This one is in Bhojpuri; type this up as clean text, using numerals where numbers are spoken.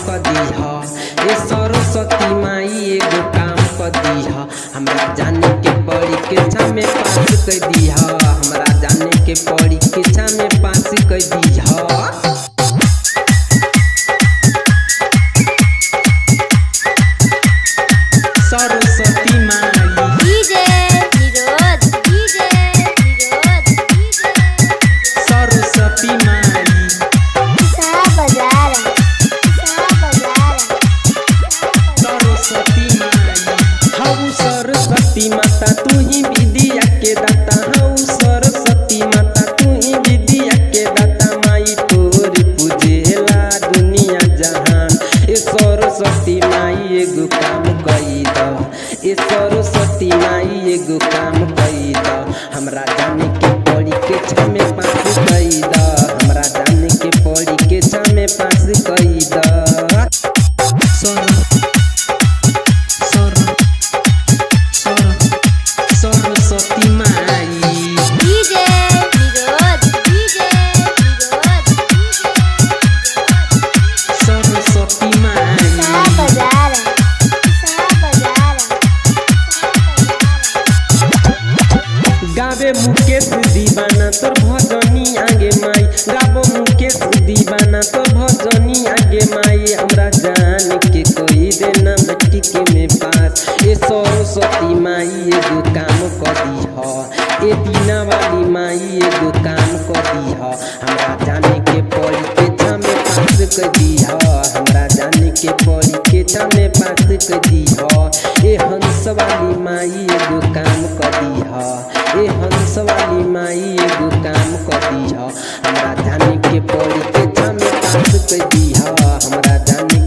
कर दीह। ए सरस्वती माई एगो काम कर दीह। हमरा जाने के परीक्षा में पास कर दीह। हमरा जाने के परीक्षा में पास कर दीह। सरस्वती माई डीजे निरोध सरस्वती माई बाजार सरस्वती माई हऊ सरस्वती माता तू ही विद्या के दाता। हऊ सरस्वती माता तू ही विद्या के दाता। माई तोरी पूजेला दुनिया जहान। ए सरस्वती माई एगो काम कई द। ए सरस्वती माई एगो काम कई द। हमरा जाने के परीक्षा में पास कई द। हमरा जाने के परीक्षा में पास कई द। सरस्वती माई डीजे निरोध सरस्वती माई बाजार गावे मुकेश दीवाना तोर भजनी आगे माई। गावो मुकेश दीवाना तोर भजनी आगे माई। हमरा जान के कोई देना बेटी के में पास। ए सरस्वती माई एगो काम कर दीह। ए दीना वाली माई एगो काम कर दीह। हमरा जाने के परीक्षा में पास कर दीह। हमरा जाने के परीक्षा में पास कर दीह। ए हंस वाली माई एगो काम कर दीह। ए हंस वाली माई एगो काम कर दीह। हमरा जाने के परीक्षा में पास कर दीह। हमरा जाने